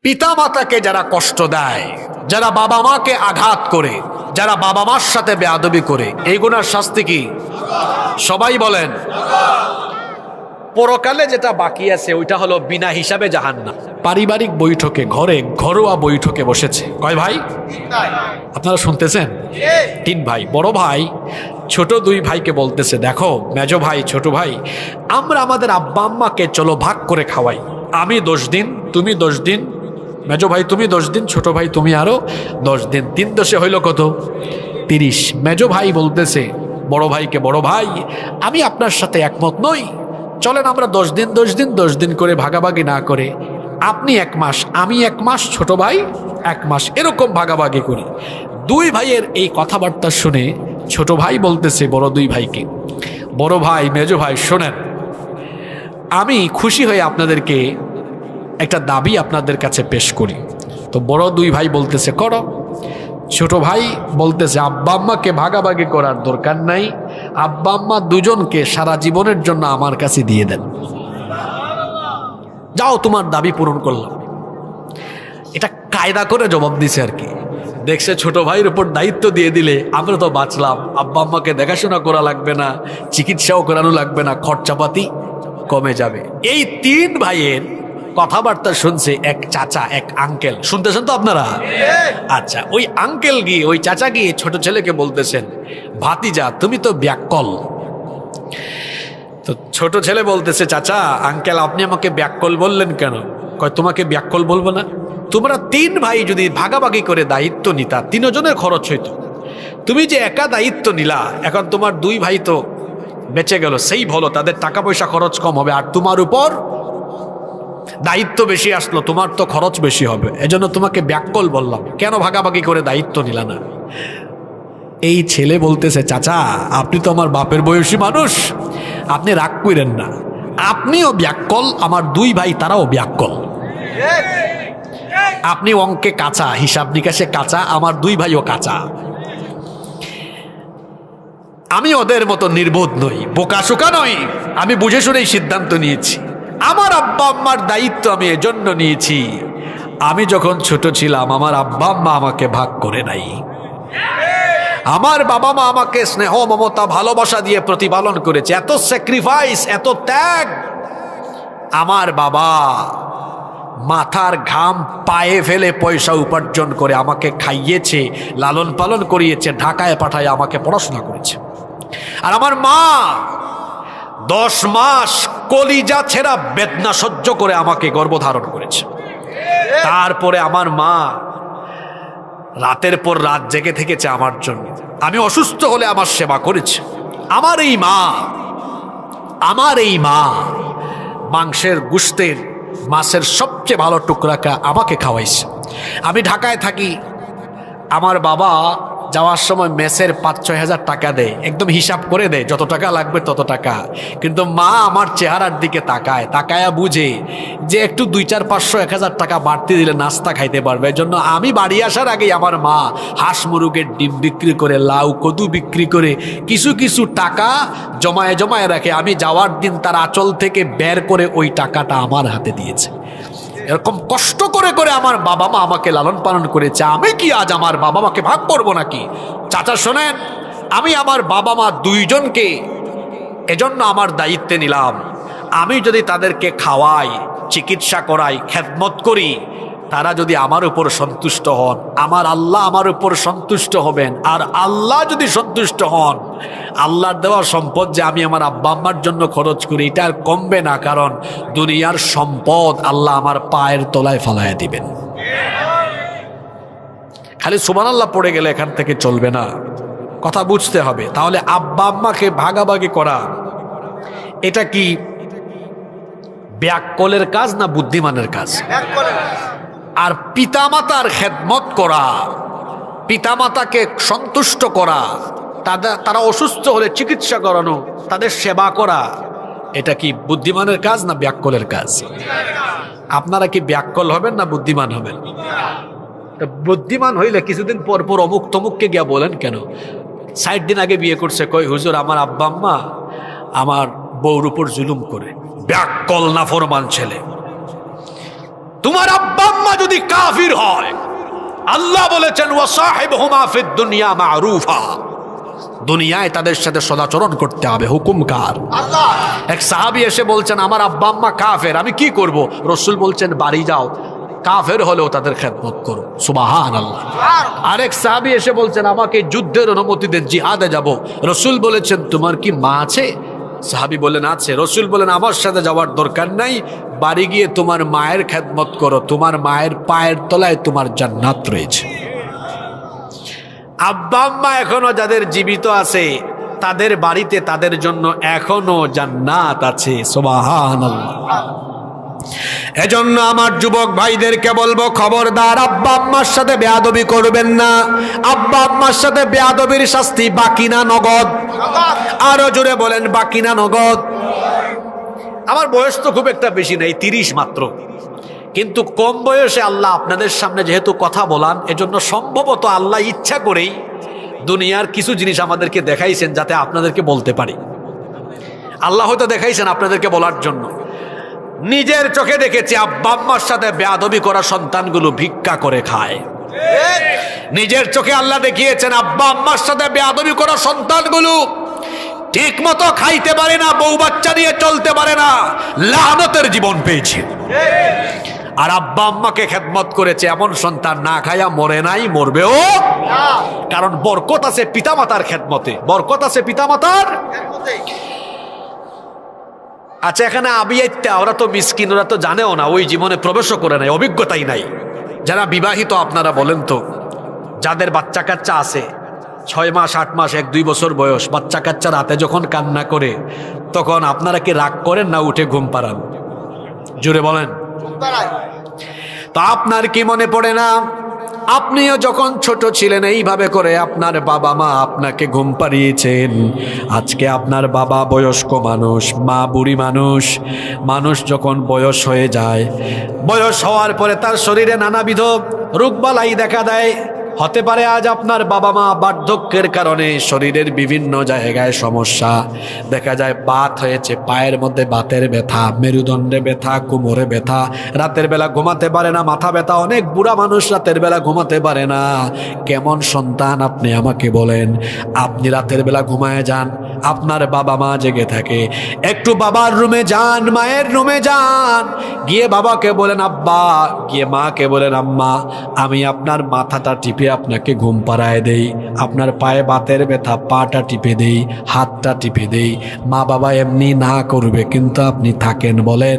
পিতা মাতাকে যারা কষ্ট দেয়, যারা বাবা মাকে আঘাত করে, যারা বাবা মার সাথে বেয়াদবি করে, এই গুনার শাস্তি কি? সবাই বলেন। পরকালে যেটা বাকি আছে ওইটা হলো বিনা হিসাবে জাহান্নাম। পারিবারিক বৈঠকে, ঘরোয়া বৈঠকে বসেছে কয় ভাই? আপনারা শুনতেছেন? 3 ভাই। বড় ভাই ছোট 2 ভাইকে বলতেছে, দেখো মেজো ভাই, ছোট ভাই, আমরা আমাদের আব্বা আম্মাকে চলো ভাগ করে খাওয়াই। আমি 10 দিন, তুমি 10 দিন, মেজো ভাই তুমি 10 দিন, ছোট ভাই তুমি আরো 10 দিন, 3 10 হইল কত? 30। মেজো ভাই বলতেছে বড় ভাইকে, বড় ভাই আমি আপনার সাথে একমত নই, চলেন আমরা 10 দিন 10 দিন 10 দিন করে ভাগাভাগি না করে আপনি 1 মাস, আমি 1 মাস, ছোট ভাই 1 মাস, এরকম ভাগাভাগি করি। 2 ভাইয়ের এই কথাবার্তা শুনে ছোট ভাই বলতেছে বড় 2 ভাইকে, বড় ভাই মেজো ভাই শোনেন, আমি খুশি হয়ে আপনাদেরকে একটা দাবি আপনাদের কাছে পেশ করি। তো বড় 2 ভাই বলতেছে করো। ছোট ভাই বলতেছে আব্বা আম্মাকে ভাগাভাগি করার দরকার নাই, আব্বা আম্মা দুজনকে সারা জীবনের জন্য আমার কাছে দিয়ে দেন, যাও তোমার দাবি পূরণ করলাম। এটা কায়দা করে জবাব দিছে আর কি। দেখছে ছোট ভাইয়ের উপর দায়িত্ব দিয়ে দিলে আমরা তো বাঁচলাম, আব্বা আম্মাকে দেখাশোনা করা লাগবে না, চিকিৎসাও করানো লাগবে না, খরচাপাতি কমে যাবে। এই 3 ভাইয়ের কথাবার্তা শুনছে এক চাচা, এক আঙ্কেল। শুনতেছেন তো আপনারা? আচ্ছা, ওই আঙ্কেল গিয়ে, ওই চাচা গিয়ে ছোট ছেলেকে বলতেছেন, ভাতিজা তুমি তো ব্যাককল। তো ছোট ছেলে বলতেছে, চাচা আঙ্কেল আপনি আমাকে ব্যাককল বললেন কেন? কয় তোমাকে ব্যাককল বলবো না, তোমরা 3 ভাই যদি ভাগাভাগি করে দায়িত্ব নিতা 3 জনের খরচ হইতো, তুমি যে একা দায়িত্ব নিলা, এখন তোমার 2 ভাই তো বেঁচে গেল, সেই ভালো, তাদের টাকা পয়সা খরচ কম হবে, আর তোমার উপর দায়িত্ব বেশি আসলো, তোমার তো খরচ বেশি হবে, এজন্য তোমাকে ব্যাককল বললাম, কেন ভাগাভাগি করে দায়িত্ব নিলা না? এই ছেলে বলতেছে, চাচা আপনি তো আমার বাপের বয়সী মানুষ, আপনি রাগ করেন না, আপনিও ব্যাককল, আমার 2 ভাই তারাও ব্যাককল, আপনি অঙ্কে কাঁচা, হিসাব নিকাশে কাঁচা, আমার 2 ভাইও কাঁচা, আমি ওদের মতো নির্বোধ নই, বোকাশোকা নই, আমি বুঝে শুনেই সিদ্ধান্ত নিয়েছি, আমার আব্বা আম্মার দায়িত্ব আমি এজন্য নিয়েছি, আমি যখন ছোট ছিলাম আমার আব্বা আম্মা আমাকে ভাগ করে নাই, আমার বাবা মা আমাকে স্নেহ মমতা ভালোবাসা দিয়ে প্রতিপালন করেছে, এত স্যাক্রিফাইস, এত ত্যাগ, আমার বাবা মাথার ঘাম পায়ে ফেলে পয়সা উপার্জন করে আমাকে খাইয়েছে, লালন পালন করিয়েছে, ঢাকায় পাঠায় আমাকে পড়াশোনা করেছে, আর আমার মা 10 মাস কলিজা ছেঁড়া বেদনা সহ্য করে আমাকে গর্ভধারণ করেছে। তারপরে আমার মা রাতের পর রাত জেগে থেকেছে আমার জন্য, আমি অসুস্থ হলে আমার সেবা করেছে। আমার এই মা মাংসের, গুস্তের, মাছের সবচেয়ে ভালো টুকরাটা আমাকে খাওয়াইছে। আমি ঢাকায় থাকি, আমার বাবা যাওয়ার সময় মেসের 5-6 হাজার টাকা দেয়, একদম হিসাব করে দেয় যত টাকা লাগবে তত টাকা, কিন্তু মা আমার চেহারার দিকে তাকায়া বুঝে যে একটু 2-4-500-1000 টাকা বাড়তি দিলে নাস্তা খাইতে পারবে, এজন্য আমি বাড়ি আসার আগেই আমার মা হাঁস মুরগের ডিম বিক্রি করে, লাউ কদু বিক্রি করে কিছু কিছু টাকা জমায়ে রাখে, আমি যাওয়ার দিন তার আঁচল থেকে বের করে ওই টাকাটা আমার হাতে দিয়েছে। এরকম কষ্ট করে করে আমার বাবা মা আমাকে লালন পালন করেছে, আমি কি আজ আমার বাবা মাকে ভাগ করবো নাকি? চাচা শোনেন, আমি আমার বাবা মা 2 জনকে এজন্য আমার দায়িত্বে নিলাম, আমি যদি তাদেরকে খাওয়াই, চিকিৎসা করাই, খেদমত করি, তারা যদি আমার উপর সন্তুষ্ট হন, আমার আল্লাহ আমার উপর সন্তুষ্ট হবেন, আর আল্লাহ যদি সন্তুষ্ট হন, আল্লাহর দেওয়া সম্পদ যে আমি আমার আব্বা আম্মার জন্য খরচ করি এটা আর কমবে না, কারণ দুনিয়ার সম্পদ আল্লাহ আমার পায়ের তলায় ফালাইয়া দিবেন। খালি সুবহানাল্লাহ পড়ে গেলে এখান থেকে চলবে না, কথা বুঝতে হবে। তাহলে আব্বা আম্মাকে ভাগাভাগি করা এটা কি ব্যাককলের কাজ না বুদ্ধিমানের কাজ? আর পিতামাতার খেদমত করা, পিতামাতাকে সন্তুষ্ট করা, তারা অসুস্থ হলে চিকিৎসা করানো, তাদের সেবা করা, এটা কি বুদ্ধিমানের কাজ না ব্যাককলের কাজ? আপনারা কি ব্যাককল হবেন না বুদ্ধিমান হবেন? বুদ্ধিমান হইলে কিছুদিন পর পর অমুক তমুককে গিয়া বলেন কেন? 60 দিন আগে বিয়ে করছে, কই হুজুর আমার আব্বা আম্মা আমার বউর উপর জুলুম করে, ব্যাককল নাফরমান ছেলে। তোমার আব্বা আম্মা যদি কাফির হয়, আল্লাহ বলেছেন ওয়াসাহিবহুমা ফিদ দুনিয়া মারুফা, দুনিয়ায় তাদের সাথে সদাচরণ করতে হবে। হুকুম কার? আল্লাহ। এক সাহাবী এসে বলছেন আমার আব্বা আম্মা কাফের, আমি কি করব? রাসূল বলছেন বাড়ি যাও, কাফের হলেও তাদের খেদমত করো। সুবহানাল্লাহ। আরেক সাহাবী এসে বলছেন আমাকে যুদ্ধের অনুমতি দেন, জিহাদে যাব। রাসূল বলেছেন তোমার কি মা আছে? সাহাবী বলেন আছে। রাসূল বলেন আমার সাথে যাওয়ার দরকার নাই, বাড়ি গিয়ে তোমার মায়ের খেদমত করো, তোমার মায়ের পায়ের তলায় তোমার জান্নাত রয়েছে। আব্বা আম্মা এখনো যাদের জীবিত আছে তাদের বাড়িতে তাদের জন্য এখনো জান্নাত আছে। সুবহানাল্লাহ। এজন্য আমার যুবক ভাইদেরকে বলবো খবরদার আব্বা আম্মার সাথে বেয়াদবি করবেন না। আব্বা আম্মার সাথে বেয়াদবির শাস্তি বাকি না নগদ? আরো জোরে বলেন বাকি না নগদ? আমার বয়স তো খুব একটা বেশি নেই, 30 মাত্র, কিন্তু কম বয়সে আল্লাহ আপনাদের সামনে যেহেতু কথা বলান, এজন্য সম্ভবত আল্লাহ ইচ্ছা করেই দুনিয়ার কিছু জিনিস আমাদেরকে দেখাইছেন যাতে আপনাদেরকে বলতে পারি। আল্লাহ হয়তো দেখাইছেন আপনাদেরকে বলার জন্য। নিজের চোখে দেখেছি আব্বা আম্মার সাথে বেয়াদবি করা সন্তানগুলো ভিক্ষা করে খায়। নিজের চোখে আল্লাহ দেখিয়েছেন আব্বা আম্মার সাথে বেয়াদবি করা সন্তানগুলো ঠিক মতো খাইতে পারে না, বউ বাচ্চা নিয়ে চলতে পারে না, লানতের জীবন পেয়েছে। আর আব্বা আম্মাকে খেদমত করেছে এমন সন্তান না খায়া মরে নাই, মরবেও না। কারণ বরকত আছে পিতামাতার খেদমতে, বরকত আছে পিতামাতার খেদমতে। আচ্ছা, এখানে আবিয়াইত্যা ওরা তো মিসকিন, ওরা তো জানেও না, ওই জীবনে প্রবেশও করে নাই, অভিজ্ঞতাই নাই। যারা বিবাহিত আপনারা বলেন তো, যাদের বাচ্চা কাচ্চা আছে 6 মাস 8 মাস 1-2 বছর বয়স, বাচ্চা কাচ্চা রাতে যখন কান্না করে তখন আপনারা কি রাগ করেন না উঠে ঘুম পাড়ান? জোরে বলেন। তো আপনার কি মনে পড়ে না আপনিও যখন ছোট ছিলেন এইভাবে করে আপনার বাবা মা আপনাকে ঘুম পাড়িয়েছেন? আজকে আপনার বাবা বয়স্ক মানুষ, মা বুড়ি মানুষ। মানুষ যখন বয়স হয়ে যায়, বয়স হওয়ার পরে তার শরীরে নানাবিধ রোগবালাই দেখা দেয়। হতে পারে আজ আপনার বাবা মা বার্ধক্যের কারণে শরীরের বিভিন্ন জায়গায় সমস্যা দেখা যায়। বাত হয়েছে, পায়ের মধ্যে বাতের ব্যথা, মেরুদণ্ডে ব্যথা, কোমরে ব্যথা, রাতের বেলা ঘুমাতে পারে না, মাথা ব্যথা। অনেক বুড়া মানুষ রাতের বেলা ঘুমাতে পারে না। কেমন সন্তান আপনি আমাকে বলেন? আপনি রাতের বেলা ঘুমায় যান, আপনার বাবা মা জেগে থাকে। একটু বাবার রুমে যান, মায়ের রুমে যান, গিয়ে বাবাকে বলেন আব্বা, গিয়ে মাকে বলেন আম্মা, আমি আপনার মাথাটা টিপে আপনাকে ঘুম পাড়ায় দেই, আপনার পায়ে বাতের ব্যথা, পাটা টিপে দেই, হাতটা টিপে দেই। মা বাবা এমনি না করবে, কিন্তু আপনি থাকেন বলেন।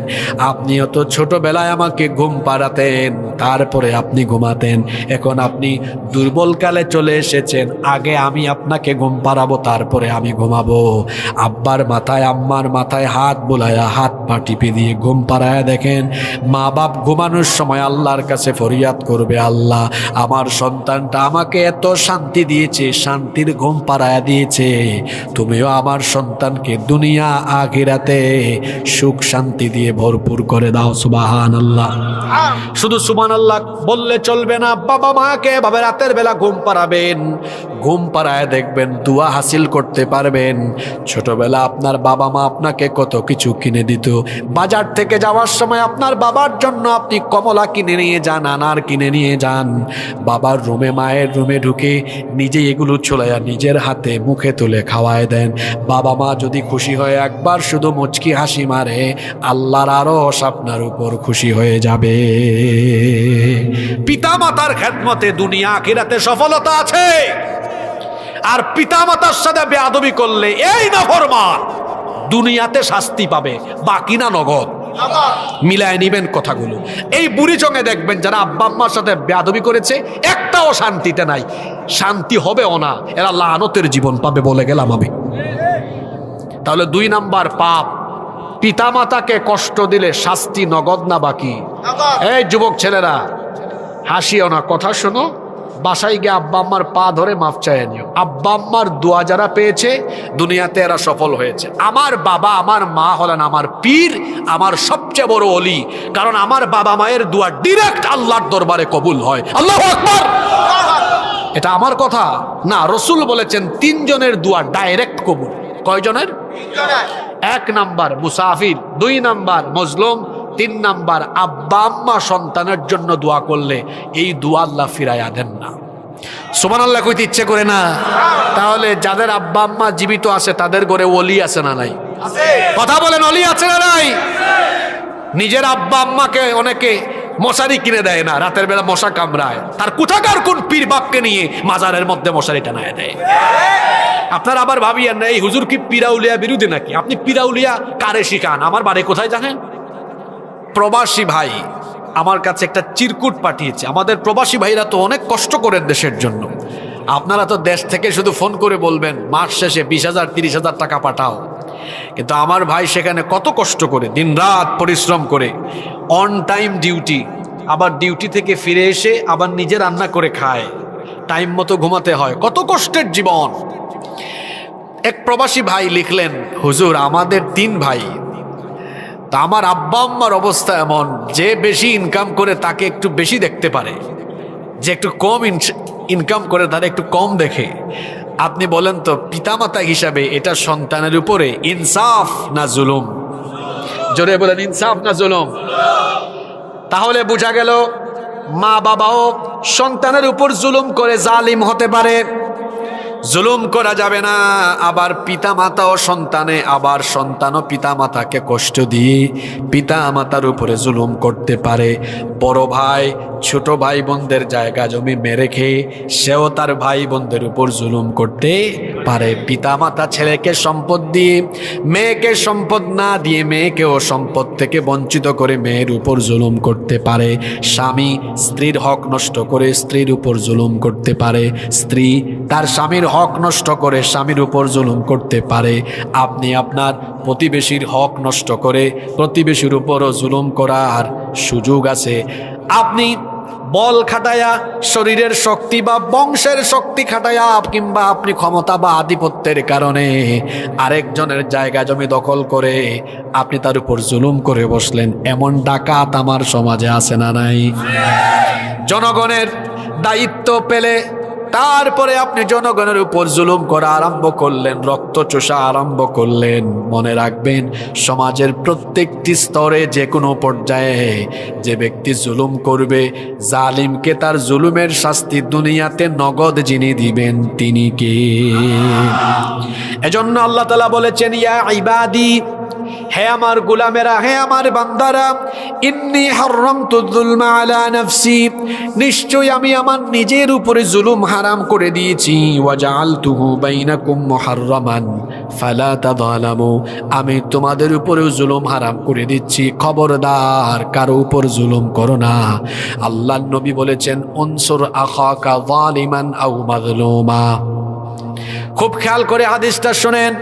আপনিও তো ছোটবেলায় আমাকে ঘুম পাড়াতেন, তারপরে আপনি ঘুমাতেন। এখন আপনি দুর্বলকালে চলে এসেছেন, আগে আমি আপনাকে ঘুম পাড়াবো, তারপরে আমি ঘুমাবো। আব্বার মাথায় আম্মার মাথায় হাত বুলায়া, হাত পা টিপে দিয়ে ঘুম পাড়ায় দেখেন। মা বাপ ঘুমানোর সময় আল্লাহর কাছে ফরিয়াদ করবে, আল্লাহ আমার সন্তানটা আমাকে এত শান্তি দিয়েছে, শান্তির ঘুম পাড়ায় দিয়েছে, তুমিও আমার সন্তানকে দুনিয়া আখিরাতে সুখ শান্তি দিয়ে ভরপুর করে দাও। সুবহানাল্লাহ। শুধু সুবহানাল্লাহ বললে চলবে না, বাবা মাকে এভাবে রাতের বেলা ঘুম পাড়াবেন, ঘুম পাড়ায় দেখবেন দোয়া হাসিল করতে পারবেন। ছোটবেলা আপনার বাবা মা আপনাকে কত কিছু কিনে দিত। বাজার থেকে যাওয়ার সময় আপনার বাবার জন্য আপনি কমলা কিনে নিয়ে যান, আনার কিনে নিয়ে যান। বাবার রুমে, মায়ের রুমে ঢুকে নিজে এগুলো চলাইয়া নিজের হাতে মুখে তুলে খাওয়ায় দেন। বাবা মা যদি খুশি হয়ে একবার শুধু মুচকি হাসি মারে, আল্লাহর আরশ আপনার উপর খুশি হয়ে যাবে। পিতা মাতার খেদমতে দুনিয়া আখিরাতে সফলতা আছে। আর পিতা মাতার সাথে বেয়াদবি করলে এই নাফরমান দুনিয়াতে শাস্তি পাবে, বাকি না নগদ? মিলায় নিবেন কথাগুলো। এই বুড়ি চঙে দেখবেন যারা আব্বা আম্মার সাথে বেয়াদবি করেছে, একটাও শান্তিতে নাই, শান্তি হবেও না, এরা লানতের জীবন পাবে বলে গেলাম আমি। তাহলে 2 নাম্বার পাপ, পিতামাতাকে কষ্ট দিলে শাস্তি নগদ না বাকি? এই যুবক ছেলেরা হাসিও না, কথা শোনো। বাসায় গিয়ে আব্বা আম্মার পা ধরে মাফ চাইয়ে নিও। আব্বা আম্মার দোয়া যারা পেয়েছে দুনিয়াতে এরা সফল হয়েছে। আমার বাবা আমার মা হলেন আমার পীর, আমার সবচেয়ে বড় ওলি। কারণ আমার বাবা মায়ের দোয়া ডিরেক্ট আল্লাহর দরবারে কবুল হয়। আল্লাহু আকবার। এটা আমার কথা না, রাসূল বলেছেন 3 জনের দোয়া ডাইরেক্ট কবুল। কয়জনের? 1 নাম্বার মুসাফির, 2 নাম্বার মজলুম, 3 নাম্বার, আব্বা আম্মা সন্তানের জন্য দোয়া করলে এই দোয়া আল্লাহ ফিরাইয়া দেন না। সুবহানাল্লাহ কইতে ইচ্ছে করে না? তাহলে যাদের আব্বা আম্মা জীবিত আছে তাদের ঘরে ওলি আছে না নাই? কথা বলেন, ওলি আছে না নাই? নিজের আব্বা আম্মাকে অনেকে মশারি কিনে দেয় না, রাতের বেলা মশা কামড়ায়, তার কোথাকার কোন পীর বাপকে নিয়ে মাজারের মধ্যে মশারি টানায় দেয়। আপনার আবার ভাবিয়েন না এই হুজুর কি পিরাউলিয়া বিরোধী নাকি? আপনি পিরাউলিয়া কারে শিখান? আমার বাড়ি কোথায় জানেন? প্রবাসী ভাই আমার কাছে একটা চিরকুট পাঠিয়েছে। আমাদের প্রবাসী ভাইরা তো অনেক কষ্ট করেন দেশের জন্য। আপনারা তো দেশ থেকে শুধু ফোন করে বলবেন মাস শেষে 20,000 30,000 টাকা পাঠাও, কিন্তু আমার ভাই সেখানে কত কষ্ট করে দিন রাত পরিশ্রম করে, অন টাইম ডিউটি, আবার ডিউটি থেকে ফিরে এসে আবার নিজে রান্না করে খায়, টাইম মতো ঘুমাতে হয়, কত কষ্টের জীবন। এক প্রবাসী ভাই লিখলেন, হুজুর আমাদের 3 ভাই, তা আমার আব্বা আম্মার অবস্থা এমন যে বেশি ইনকাম করে তাকে একটু বেশি দেখতে পারে, যে একটু কম ইনকাম করে তারা একটু কম দেখে। আপনি বলেন তো পিতামাতা হিসাবে এটা সন্তানের উপরে ইনসাফ না জুলুম? জোরে বলেন, ইনসাফ না জুলুম? তাহলে বোঝা গেল মা বাবাও সন্তানের উপর জুলুম করে জালিম হতে পারে, জুলুম করা যাবে না। আবার পিতা মাতাও সন্তানে, আবার সন্তানও পিতা মাতাকে কষ্ট দিয়ে পিতা মাতার উপরে জুলুম করতে পারে। বড় ভাই ছোট ভাই বোনদের জায়গা জমি মেরে খেয়ে সেও তার ভাই বোনদের উপর জুলুম করতে পারে। পিতা মাতা ছেলেকে সম্পদ দিয়ে মেয়েকে সম্পদ না দিয়ে মেয়েকেও সম্পদ থেকে বঞ্চিত করে মেয়ের উপর জুলুম করতে পারে। স্বামী স্ত্রীর হক নষ্ট করে স্ত্রীর উপর জুলুম করতে পারে। স্ত্রী তার স্বামীর হক নষ্ট করে স্বামীর উপর জুলুম করতে পারে। আপনি আপনার প্রতিবেশীর হক নষ্ট করে প্রতিবেশীর উপরও জুলুম করার সুযোগ আছে। আপনি বল খাটায়া শরীরের শক্তি বা বংশের শক্তি খাটায়া কিংবা আপনি ক্ষমতা বা আধিপত্যের কারণে আরেকজনের জায়গা জমি দখল করে আপনি তার উপর জুলুম করে বসলেন, এমন ডাকাত আমার সমাজে আছে না নাই? জনগণের দায়িত্ব পেলে তারপরে আপনি জনগণের উপর জুলুম করা আরম্ভ করলেন, রক্ত চোষা আরম্ভ করলেন। মনে রাখবেন সমাজের প্রত্যেকটি স্তরে যে কোনো পর্যায়ে যে ব্যক্তি জুলুম করবে, জালিমকে তার জুলুমের শাস্তি দুনিয়াতে নগদ যিনি দিবেন তিনি কে? এজন্য আল্লাহ তাআলা বলেছেন, ইয়া ইবাদি, হে আমার গোলামেরা, হে আমার বান্দারা, ইন্নী হারামতু যুলমা আলা নাফসি, নিশ্চয় আমি আমার নিজের উপরে জুলুম হারাম করে দিয়েছি। ওয়া জাআলতুহু বাইনাকুম মুহাররামান ফালা তাযালামু, আমি তোমাদের উপরেও জুলুম হারাম করে দিচ্ছি, খবরদার কারো উপর জুলুম করো না। আল্লাহর নবী বলেছেন, উনসুর আখাকা যালিমান আও মাজলুমা। খুব খেয়াল করে হাদিসটা শুনেন।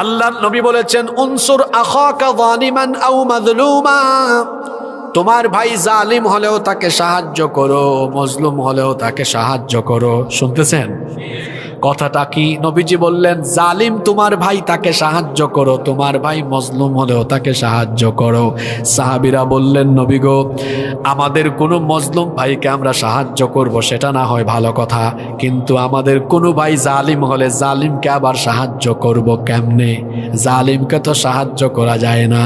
আল্লাহর নবী বলেছেন, উনসুর আখাকা যালিমান আও মাজলুমা, তোমার ভাই জালিম হলেও তাকে সাহায্য করো, মজলুম হলেও তাকে সাহায্য করো। শুনতেছেন কথাটা কি? নবীজি বললেন, জালিম তোমার ভাই তাকে সাহায্য করো, তোমার ভাই মজলুম হলেও তাকে সাহায্য করো। সাহাবীরা বললেন, নবী গো, আমাদের কোনো মজলুম ভাইকে আমরা সাহায্য করব সেটা না হয় ভালো কথা, কিন্তু আমাদের কোনো ভাই জালিম হলে জালিমকে আবার সাহায্য করব কেমনে? জালিমকে তো সাহায্য করা যায় না।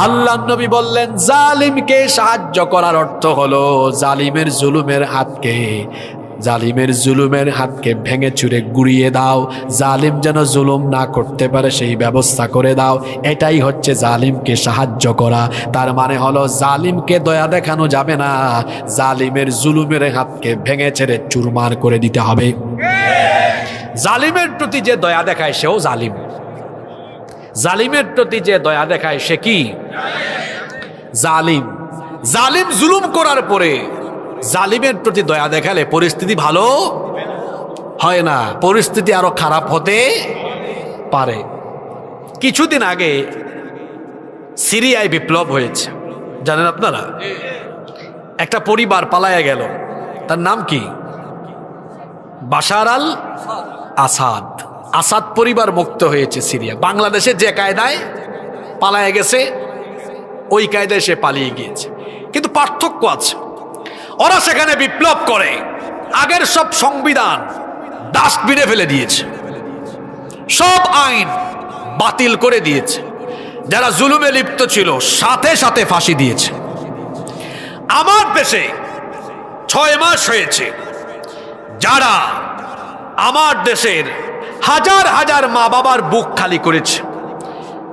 আল্লাহর নবী বললেন, জালিমকে সাহায্য করার অর্থ হলো জালিমের জুলুমের হাতকে ভেঙে চুরে গুড়িয়ে দাও, জালিম যেন জুলুম না করতে পারে সেই ব্যবস্থা করে দাও। এটাই হচ্ছে জালিমকে সাহায্য করা। তার মানে হলো জালিমকে দয়া দেখানো যাবে না, জালিমের জুলুমের হাতকে ভেঙে ছেড়ে চুরমার করে দিতে হবে। জালিমের প্রতি যে দয়া দেখায় সেও জালিম, জালিমের প্রতি যে দয়া দেখায় সে কি? জালিম। জালিম জুলুম করার পরে জালিমের প্রতি দয়া দেখালে পরিস্থিতি ভালো হয় না, পরিস্থিতি আরো খারাপ হতে পারে। কিছুদিন আগে সিরিয়ায় বিপ্লব হয়েছে, জানেন আপনারা? একটা পরিবার পালায়া গেল, তার নাম কি? বাশার আল আসাদ। আসাদ পরিবার মুক্ত হয়েছে সিরিয়া। বাংলাদেশে যে কায়দায় পালায়া গেছে ওই কায়দায় সে পালিয়ে গিয়েছে, কিন্তু পার্থক্য আছে। ওরা সেখানে বিপ্লব করে আগের সব সংবিধান ডাস্টবিনে ফেলে দিয়েছে, সব আইন বাতিল করে দিয়েছে। যারা জুলুমে লিপ্ত ছিল সাথে সাথে ফাঁসি দিয়েছে। আমার দেশে 6 মাস হয়েছে যারা আমার দেশের হাজার হাজার মা বাবার বুক খালি করেছে,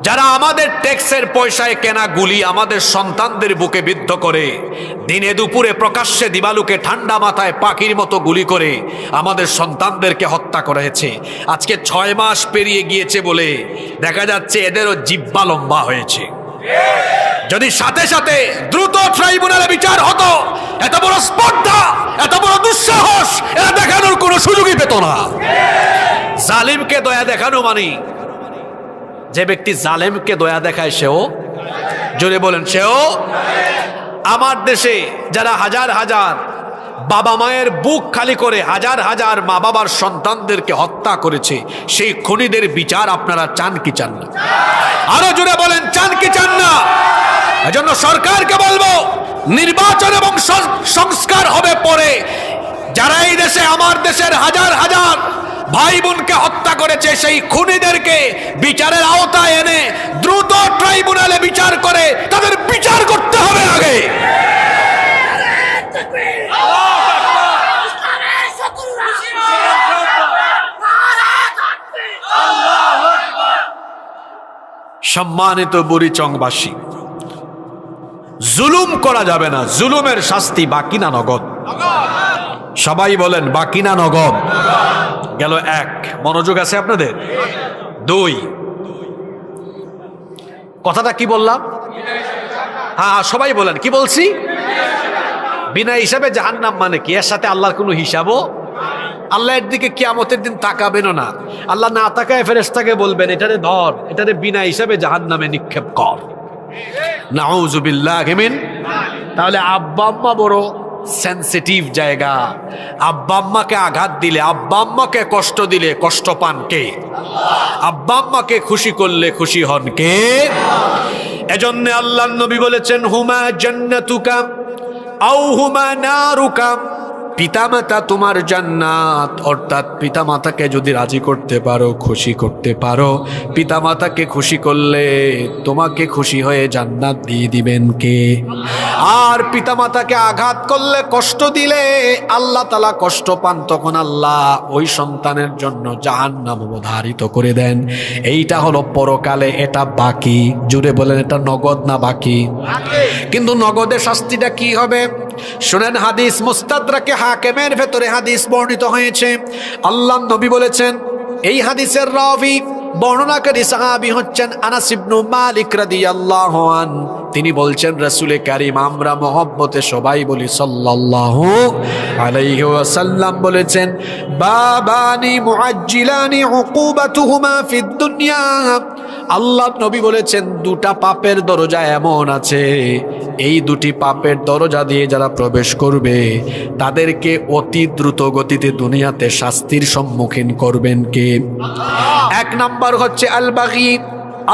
যারা আমাদের ট্যাক্সের পয়সায় কেনা গুলি আমাদের সন্তানদের বুকে বিদ্ধ করে, দিনে দুপুরে প্রকাশ্যে দিবালুকে ঠান্ডা মাথায় পাখির মতো গুলি করে আমাদের সন্তানদেরকে হত্যা করা হয়েছে। আজকে 6 মাস পেরিয়ে গিয়েছে বলে দেখা যাচ্ছে এদেরও জিহ্বা লম্বা হয়েছে। যদি সাথে সাথে দ্রুত ট্রাইব্যুনালে বিচার হতো, এত বড় স্পর্ধা, এত বড় দুঃসাহস এরা দেখানোর কোনো সুযোগই পেত না। জালিমকে দয়া দেখানো মানে, যে ব্যক্তি জালেমকে দয়া দেখায় সেও, জোরে বলেন, সেও। আমার দেশে যারা হাজার হাজার বাবা মায়ের বুক খালি করে হাজার হাজার মা বাবার সন্তানদেরকে হত্যা করেছে, সেই খুনিদের বিচার আপনারা চান কি চান না? আরো জোরে বলেন, চান কি চান না? এজন্য সরকারকে বলবো, নির্বাচন এবং সংস্কার হবে পরে, যারা এই দেশে আমার দেশের হাজার হাজার ভাই বোনকে হত্যা করেছে সেই খুনিদেরকে বিচারের আওতায় এনে দ্রুত ট্রাইব্যুনালে বিচার করে তাদের বিচার করতে হবে আগে। সম্মানিত বুড়িচংবাসী, জুলুম করা যাবে না। জুলুমের শাস্তি বাকি না নগদ? সবাই বলেন, বাকি না নগদ? গেল 1, মনোযোগ আছে আপনাদের? 2, কথাটা কি বললাম? হ্যাঁ, সবাই বলেন, কি বলছি? বিনা হিসাবে জাহান্নাম মানে কি? এর সাথে আল্লাহর কোনো হিসাবও? আল্লাহ এর দিকে কিয়ামতের দিন তাকাবেনও না। আল্লাহ না তাকায় ফেরেশতাকে বলবেন, এটারে ধর, এটারে বিনা হিসাবে জাহান্নামে নিক্ষেপ কর। নাউযুবিল্লাহি মিন। তাহলে আব্বা আম্মা বড় সেনসিটিভ জায়গা। আব্বা আম্মাকে আঘাত দিলে, আব্বা আম্মাকে কষ্ট দিলে কষ্ট পান কে? আব্বা আম্মাকে খুশি করলে খুশি হন কে? এজন্য আল্লাহর নবী বলেছেন, হুমা জান্নাতুকা আও হুমা নারুকা। পিতামাতা তোমার জান্নাত, অর্থাৎ পিতামাতাকে যদি রাজি করতে পারো, খুশি করতে পারো, পিতামাতাকে খুশি করলে তোমাকে খুশি হয়ে জান্নাত দিয়ে দিবেন কে? আর পিতামাতাকে আঘাত করলে, কষ্ট দিলে আল্লাহ তাআলা কষ্ট পান, তখন আল্লাহ ওই সন্তানের জন্য জাহান্নাম অবধারিত করে দেন। এইটা হলো পরকালে, এটা বাকি। জুড়ে বলেন, এটা নগদ না বাকি? কিন্তু নগদের শাস্তিটা কি হবে শুনেন। হাদিস মুস্তাদরাকে হাকিমের ভেতরে হাদিস বর্ণিত হয়েছে। আল্লাহর নবী বলেছেন, এই হাদিসের রাবি বর্ণনাকারী সাহাবী হচ্ছেন আনাস ইবনে মালিক রাদিয়াল্লাহু আনহু। তিনি বলছেন, রাসূলে কারীম আমরা মহব্বতে সবাই বলি সাল্লাল্লাহু আলাইহি ওয়াসাল্লাম বলেছেন, বাবানি মুআজ্জিলানি উকুবাতুহুমা ফিদ দুনিয়া। আল্লাহ নবী বলেছেন, 2টা পাপের দরজা এমন আছে, এই 2টি পাপের দরজা দিয়ে যারা প্রবেশ করবে তাদেরকে অতি দ্রুত গতিতে দুনিয়াতে শাস্তির সম্মুখীন করবেন কে? 1 নাম্বার হচ্ছে আল বাগী,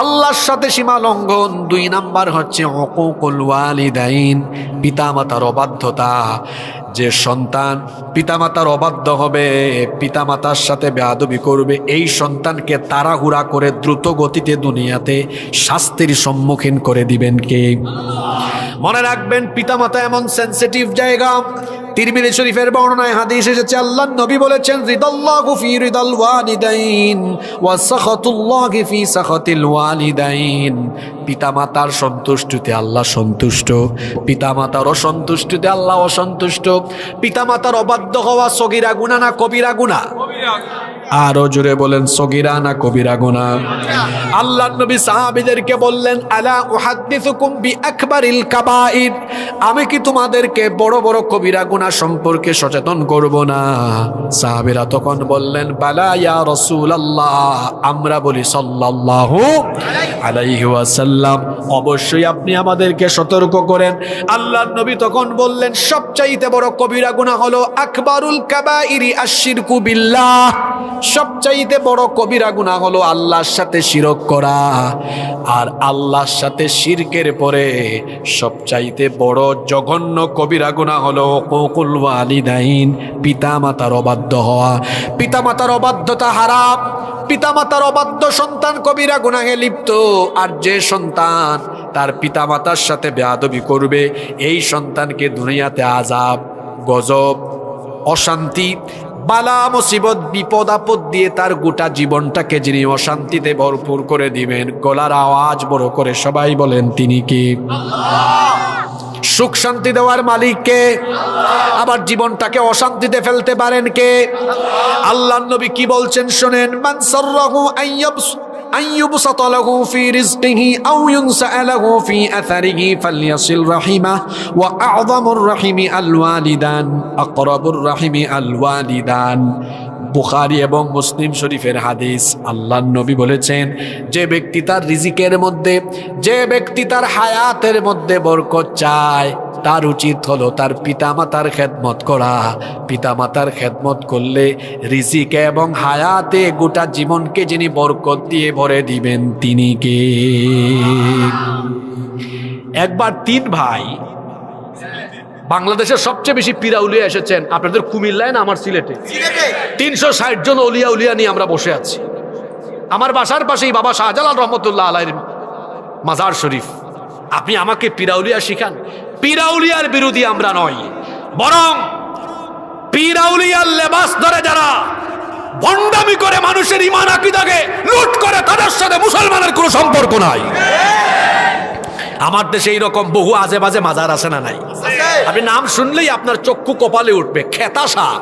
আল্লাহর সাথে সীমা লঙ্ঘন। 2 নাম্বার হচ্ছে উকুকুল ওয়ালিদাইন, পিতামাতার অবাধ্যতা। যে সন্তান পিতামাতার অবাধ্য হবে, পিতামাতার সাথে বেয়াদবি করবে, এই সন্তানকে তাড়াহুড়া করে দ্রুত গতিতে দুনিয়াতে শাস্তির সম্মুখীন করে দিবেন কে? মনে রাখবেন, পিতামাতা এমন সেনসিটিভ জায়গা। তিরমিজি শরীফের বর্ণনায় হাদিস এসেছে, আল্লাহর নবী বলেছেন, রিদাল্লাহু ফি রিদাল ওয়ালিদাইন ওয়া সাখাতুল্লাহি ফি সাখাতিল ওয়ালিদাইন। পিতামাতার সন্তুষ্টিতে আল্লাহ সন্তুষ্ট, পিতামাতার অসন্তুষ্টিতে আল্লাহ অসন্তুষ্ট। পিতামাতার অবাধ্য হওয়া সগীরা গুনাহ না কবিরা গুনাহ? আরো জোরে বলেন, সগীরা না কবিরা গুনাহ? আল্লাহর নবী সাহাবীদেরকে বললেন, আলা উহাদ্দিসুকুম বিআকবারিল কাবাইর, আমি কি তোমাদেরকে বড় বড় কবিরা গুনাহ সম্পর্কে সচেতন করব না? সাহাবীরা তখন বললেন, বালা ইয়া রাসূলুল্লাহ, আমরা বলি সাল্লাল্লাহু আলাইহি ওয়াসাল্লাম, অবশ্যই আপনি আমাদেরকে সতর্ক করেন। আল্লাহর নবী তখন বললেন, সবচাইতে বড় কবিরা গুনাহ হলো আকবারুল কাবাইরি আশশিরকু বিল্লাহ। সবচাইতে বড় কবিরা গুনাহ হলো আল্লাহর সাথে শিরক করা। আর আল্লাহর সাথে শিরকের পরে সবচাইতে বড় জঘন্য কবিরা গুনাহ হলো উকুকুল ওয়ালিদাইন, পিতামাতার অবাধ্য হওয়া। পিতামাতার অবাধ্যতা হারাম, পিতামাতার অবাধ্য সন্তান কবিরা গুনাহে লিপ্ত। আর যে সন্তান তার পিতামাতার সাথে বেয়াদবি করবে, এই সন্তানকে দুনিয়াতে আযাব, গজব, অশান্তি, বালা মুসিবত, বিপদ আপদ দিয়ে তার গোটা জীবনটাকে যিনি অশান্তিতে ভরপুর করে দিবেন। গলার আওয়াজ বড় করে সবাই বলেন, তিনি কি? সুখ শান্তি দেওয়ার মালিক কে? আবার জীবনটাকে অশান্তিতে ফেলতে পারেন কে? আল্লাহর নবী কি বলছেন শোনেন, মান সাররাহু আইয়ুবসাত লাহু ফি রিজকিহি আও ইউনসা লাহু ফি আথারিহি ফালইয়াসিল রাহিমাহ ওয়া আ'যামুর রাহিমি আল ওয়ালিদান আকরাবুর রাহিমি আল ওয়ালিদান। বুখারী এবং মুসলিম শরীফের হাদিস। আল্লাহর নবী বলেছেন, যে ব্যক্তি তার রিজিকের মধ্যে, যে ব্যক্তি তার হায়াতের মধ্যে বরকত চায়, তার উচিত হলো তার পিতামাতার খেদমত করা। পিতামাতার খেদমত করলে রিজিকে এবং হায়াতে গোটা জীবনকে যিনি বরকত দিয়ে ভরে দিবেন, তিনি কে? একবার 3 ভাই বাংলাদেশের সবচেয়ে বেশি পীর আউলিয়া এসেছেন আপনাদের কুমিল্লায় না আমার সিলেটে। 360 জন অলিয়া উলিয়া নিয়ে আমরা বসে আছি। আমার বাসার পাশেই বাবা শাহজালাল রহমতুল্লাহ আলাইহির মাজার শরীফ। আপনি আমাকে পীর আউলিয়া শিখান? পীর আউলিয়ার বিরোধী আমরা নয়, বরং পীর আউলিয়ার লেবাস ধরে যারা ভণ্ডামি করে মানুষের ঈমান আকীদাকে লুট করে, তাদের সাথে মুসলমানের কোনো সম্পর্ক নাই। আমার দেশে এইরকম বহু আজে বাজে মাজার আছে না নাই? আপনি নাম শুনলেই আপনার চক্ষু কপালে উঠবে। খেতা শাহ,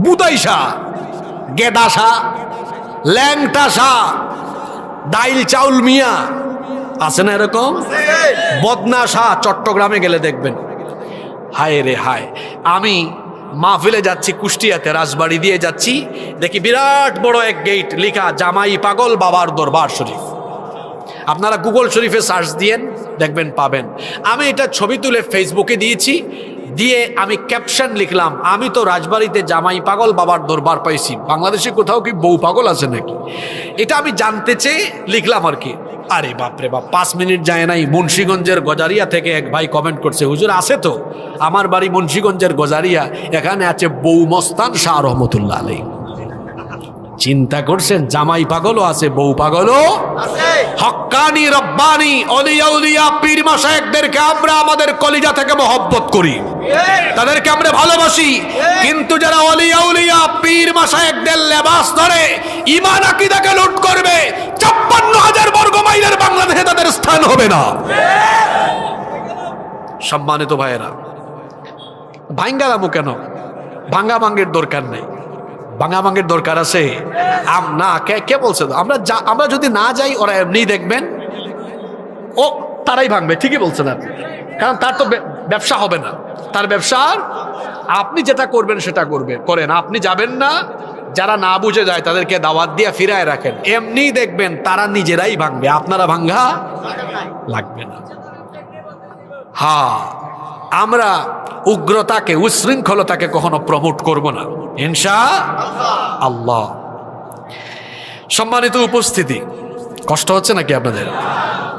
বুদাই শাহ, গেদা শাহ, ল্যাংটা শাহ, ডাইল চাউল মিয়া, আছে না এরকম? বদনা শাহ চট্টগ্রামে গেলে দেখবেন। হায় রে হায়, আমি মাহফিলে যাচ্ছি কুষ্টিয়াতে, রাজবাড়ি দিয়ে যাচ্ছি, দেখি বিরাট বড় এক গেট লেখা জামাই পাগল বাবার দরবার শরীফ। আপনারা গুগল শরীফে সার্চ দিয়েন, দেখবেন পাবেন। আমি এটা ছবি তুলে ফেসবুকে দিয়েছি, দিয়ে আমি ক্যাপশন লিখলাম, আমি তো রাজবাড়িতে জামাই পাগল বাবার দরবার পাইছি, বাংলাদেশে কোথাও কি বউ পাগল আছে নাকি? এটা আমি জানতে চেয়ে লিখলাম আর কি। আরে বাপরে বাপ, 5 মিনিট যায় নাই, মুন্সিগঞ্জের গজারিয়া থেকে এক ভাই কমেন্ট করছে, হুজুর আছে তো, আমার বাড়ি মুন্সিগঞ্জের গজারিয়া, এখানে আছে বউ মস্তান শাহ রহমতুল্লাহ আলাইহি। চিন্তা করছেন, জামাই পাগলও আছে, বউ পাগলও আছে। হক্কানি রব্বানি অলিয়া উলিয়া পীর মাশায়েখদেরকে আমরা আমাদের কলিজা থেকে মহব্বত করি, তাদেরকে আমরা ভালোবাসি। কিন্তু যারা অলিয়া উলিয়া পীর মাশায়েখদের লেবাস ধরে ঈমান আকীদাকে লুট করবে, ৫৬,০০০ বর্গ মাইলের বাংলাদেশে তাদের স্থান হবে না। সম্মানিত ভাইয়েরা, ভাঙ্গারামু কেন? ভাঙ্গা ভাঙ্গের দরকার নেই। ভাঙাভাঙের দরকার আছে না? কে বলছে? আমরা যদি না যাই, ওরা এমনি দেখবেন ও তারাই ভাঙবে। ঠিকই বলছেন আপনি, কারণ তার তো ব্যবসা হবে না, তার ব্যবসার আপনি যেটা করবেন সেটা করেন। আপনি যাবেন না, যারা না বুঝে যায় তাদেরকে দাওয়াত দিয়ে ফিরায় রাখেন, এমনি দেখবেন তারা নিজেরাই ভাঙবে, আপনারা ভাঙ্গা লাগবে না। হ্যাঁ, আমরা উগ্রতাকে, উশৃঙ্খলতাকে কখনো প্রমোট করব না, ইনশাআল্লাহ। সম্মানিত উপস্থিতি, কষ্ট হচ্ছে নাকি আপনাদের?